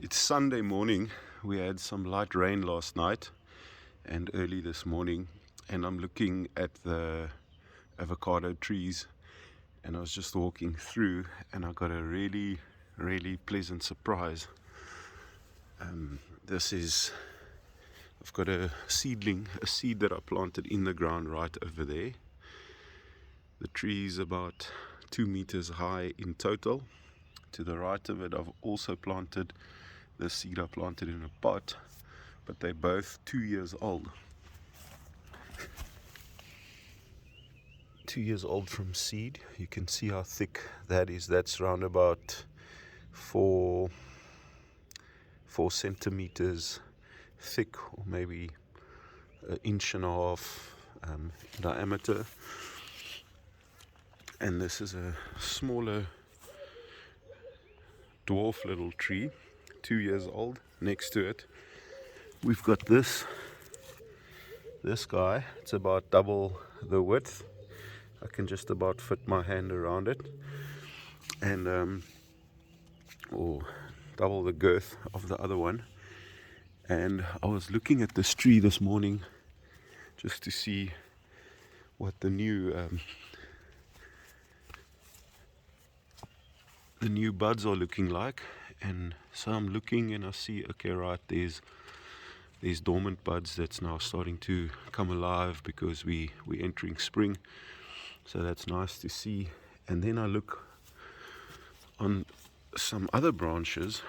It's Sunday morning. We had some light rain last night and early this morning, and I'm looking at the avocado trees, and I was just walking through and I got a really pleasant surprise. I've got a seedling, a seed that I planted in the ground right over there. The tree is about 2 meters high in total. To the right of it, I've also planted the seed I planted in a pot, but they're both 2 years old. 2 years old from seed. You can see how thick that is. That's around about 4 centimeters thick, or maybe an inch and a half diameter. And this is a smaller dwarf little tree, 2 years old. Next to it we've got this guy. It's about double the width. I can just about fit my hand around it, and or double the girth of the other one. And I was looking at this tree this morning just to see what the new buds are looking like. And so I'm looking and I see, okay, right, there's dormant buds that's now starting to come alive because we're entering spring. So that's nice to see. And then I look on some other branches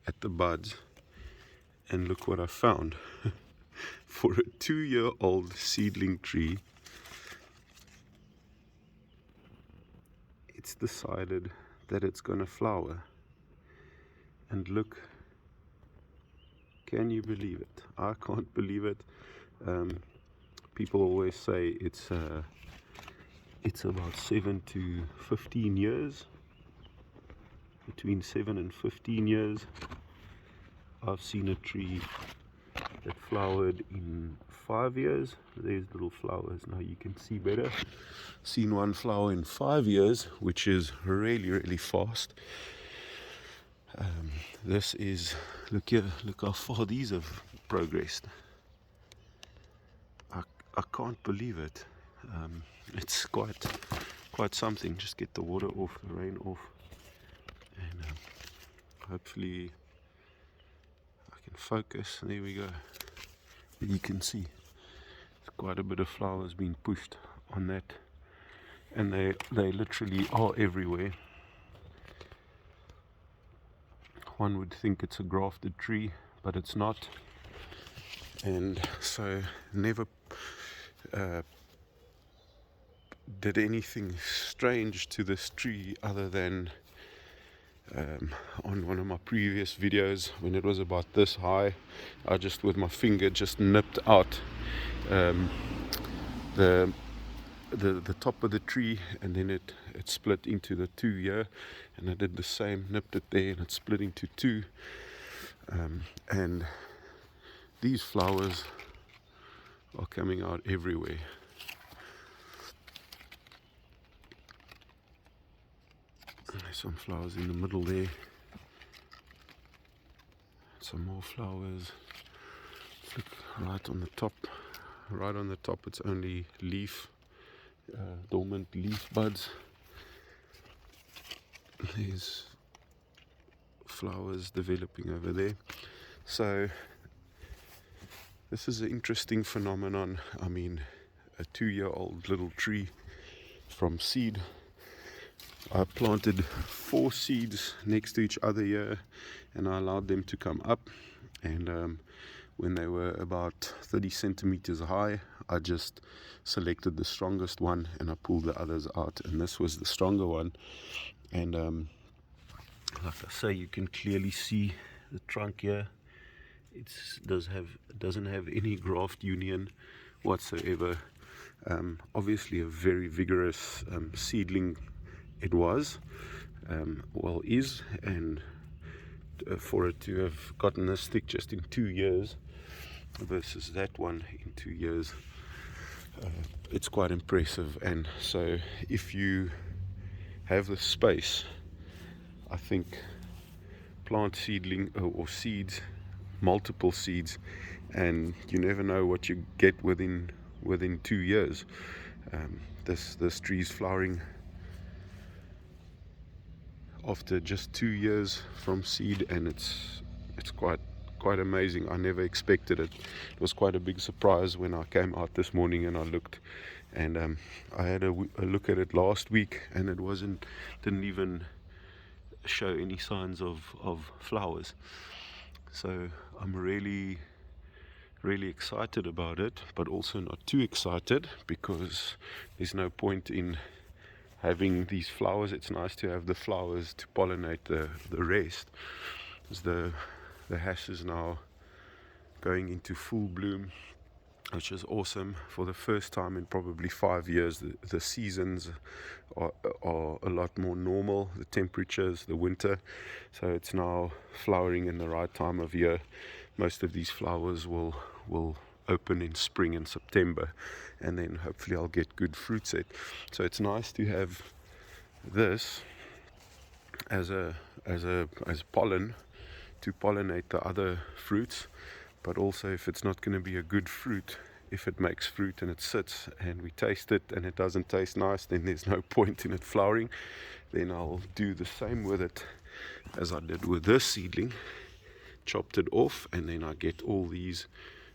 at the buds, and look what I found. For a 2-year-old seedling tree, it's decided that it's gonna flower. And look, can you believe it? I can't believe it. People always say it's about 7 to 15 years. Between 7 and 15 years. I've seen a tree that flowered in 5 years. There's little flowers now, you can see better. Seen one flower in 5 years, which is really fast. This is, look here, look how far these have progressed. I can't believe it. It's quite something. Just get the water off, the rain off, and hopefully I can focus. There we go. You can see there's quite a bit of flowers being pushed on that, and they literally are everywhere. One would think it's a grafted tree, but it's not. And so never did anything strange to this tree other than on one of my previous videos, when it was about this high, I just with my finger just nipped out the top of the tree, and then it split into the 2 year, and I did the same, nipped it there, and it split into 2. And these flowers are coming out everywhere. There's some flowers in the middle there, some more flowers. Look right on the top. Right on the top, it's only leaf, dormant leaf buds. There's flowers developing over there. So this is an interesting phenomenon. I mean, a 2-year-old little tree from seed. I planted 4 seeds next to each other here, and I allowed them to come up, and when they were about 30 centimeters high, I just selected the strongest one and I pulled the others out, and this was the stronger one. And like I say, you can clearly see the trunk here. It doesn't have any graft union whatsoever. Obviously a very vigorous seedling it was, is, and for it to have gotten this thick just in 2 years versus that one in 2 years, it's quite impressive. And so if you have the space, I think plant seedling or seeds, multiple seeds, and you never know what you get within 2 years. This tree's flowering after just 2 years from seed, and it's quite amazing. I never expected it. It was quite a big surprise when I came out this morning and I looked, and I had a look at it last week, and it didn't even show any signs of flowers. So I'm really excited about it, but also not too excited, because there's no point in having these flowers. It's nice to have the flowers to pollinate the rest, as the hash is now going into full bloom, which is awesome. For the first time in probably 5 years, the seasons are a lot more normal, the temperatures, the winter, so it's now flowering in the right time of year. Most of these flowers will open in spring and September, and then hopefully I'll get good fruit set. So it's nice to have this as pollen to pollinate the other fruits, but also if it's not going to be a good fruit, if it makes fruit and it sits and we taste it and it doesn't taste nice, then there's no point in it flowering. Then I'll do the same with it as I did with this seedling, chopped it off, and then I get all these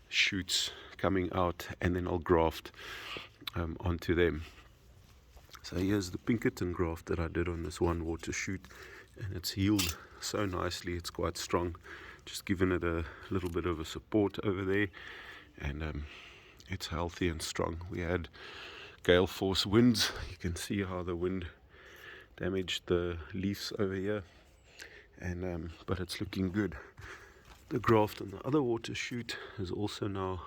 shoots coming out, and then I'll graft onto them. So here's the Pinkerton graft that I did on this one water shoot, and it's healed so nicely. It's quite strong, just giving it a little bit of a support over there, and it's healthy and strong. We had gale force winds. You can see how the wind damaged the leaves over here, and but it's looking good. The graft on the other water shoot has also now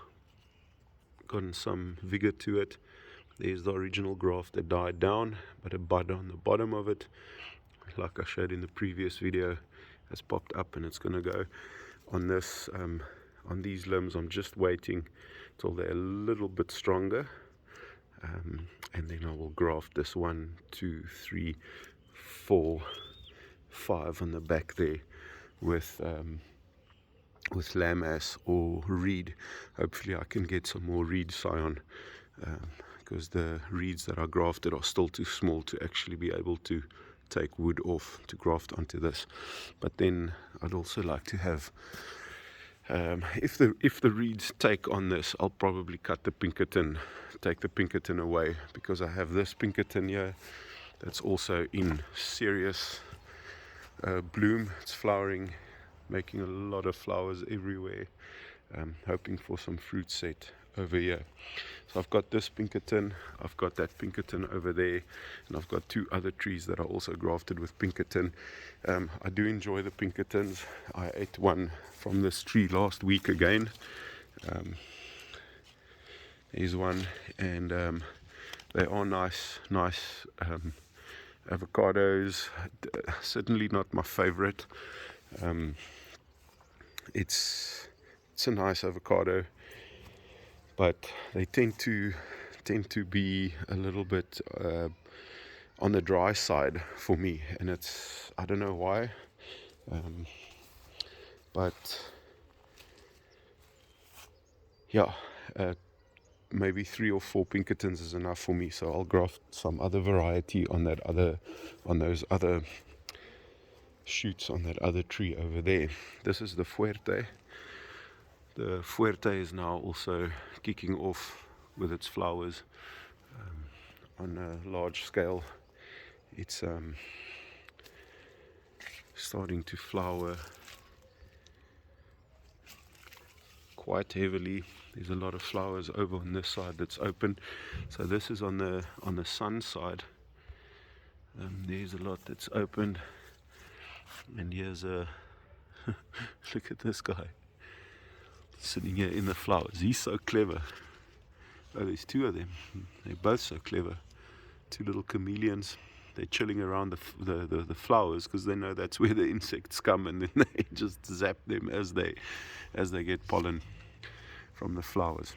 gotten some vigor to it. There's the original graft that died down, but a bud on the bottom of it, like I showed in the previous video, has popped up, and it's going to go on this on these limbs. I'm just waiting till they're a little bit stronger, and then I will graft this 1, 2, 3, 4, 5 on the back there with lamb ass or reed. Hopefully I can get some more reed scion, because the reeds that I grafted are still too small to actually be able to take wood off to graft onto this. But then I'd also like to have, if the reeds take on this, I'll probably cut the Pinkerton, take the Pinkerton away, because I have this Pinkerton here that's also in serious bloom. It's flowering, making a lot of flowers everywhere, hoping for some fruit set over here. So I've got this Pinkerton, I've got that Pinkerton over there, and I've got 2 other trees that are also grafted with Pinkerton. I do enjoy the Pinkertons. I ate one from this tree last week again. Here's one, and they are nice avocados. Certainly not my favorite. It's a nice avocado, but they tend to be a little bit on the dry side for me, and I don't know why, but yeah, maybe 3 or 4 Pinkertons is enough for me. So I'll graft some other variety on those other shoots on that other tree over there. This is the Fuerte. The Fuerte is now also kicking off with its flowers on a large scale. It's starting to flower quite heavily. There's a lot of flowers over on this side that's open. So this is on the sun side. There's a lot that's open, and here's a look at this guy sitting here in the flowers. He's so clever. Oh, there's 2 of them. They're both so clever. 2 little chameleons. They're chilling around the flowers, because they know that's where the insects come, and then they just zap them as they get pollen from the flowers.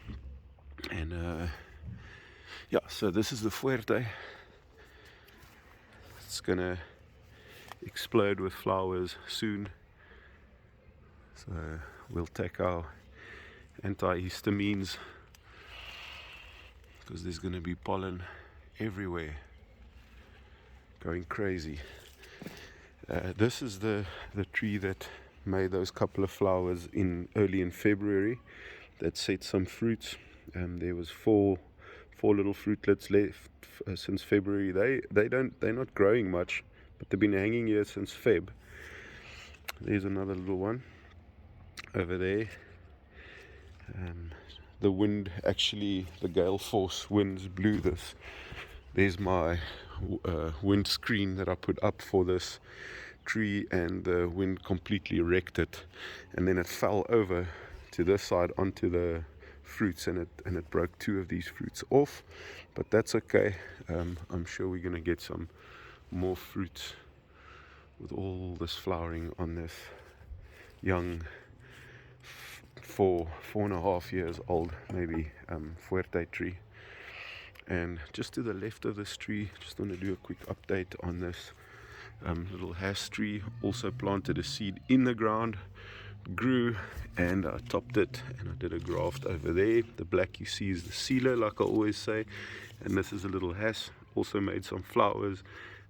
And yeah, so this is the Fuerte. It's gonna explode with flowers soon. So we'll take our antihistamines because there's going to be pollen everywhere, going crazy. This is the tree that made those couple of flowers early in February that set some fruits. There was four little fruitlets left since February. They're not growing much, but they've been hanging here since Feb. There's another little one over there. The wind, actually, the gale force winds blew this. There's my wind screen that I put up for this tree, and the wind completely wrecked it, and then it fell over to this side onto the fruits, and it broke two of these fruits off, but that's okay. I'm sure we're going to get some more fruits with all this flowering on this young 4.5 years old maybe Fuerte tree. And just to the left of this tree, just want to do a quick update on this little hass tree. Also planted a seed in the ground, grew, and I topped it, and I did a graft over there. The black you see is the sealer, like I always say, and this is a little hass. Also made some flowers,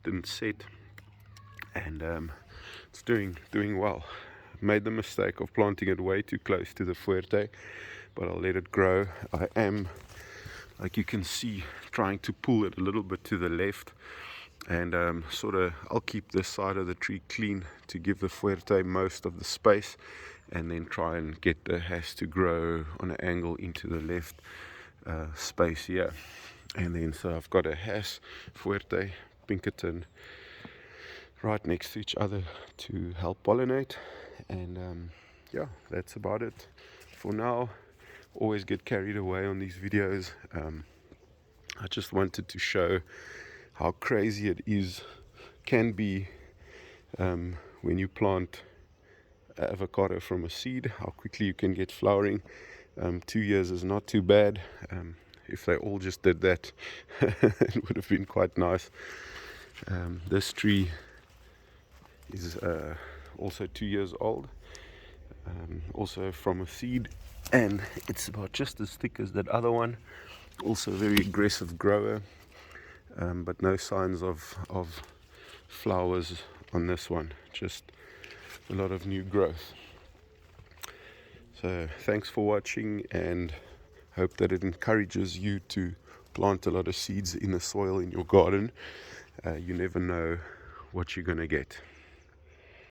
didn't set, and it's doing well. Made the mistake of planting it way too close to the Fuerte, but I'll let it grow. I am, like you can see, trying to pull it a little bit to the left, and I'll keep this side of the tree clean to give the Fuerte most of the space, and then try and get the hass to grow on an angle into the left space here. And then so I've got a hass, Fuerte, Pinkerton right next to each other to help pollinate. And yeah, that's about it for now. Always get carried away on these videos. I just wanted to show how crazy it can be when you plant avocado from a seed, how quickly you can get flowering. 2 years is not too bad. If they all just did that, it would have been quite nice. This tree is also 2 years old, also from a seed, and it's about just as thick as that other one. Also a very aggressive grower, but no signs of flowers on this one, just a lot of new growth. So thanks for watching, and hope that it encourages you to plant a lot of seeds in the soil in your garden. You never know what you're going to get.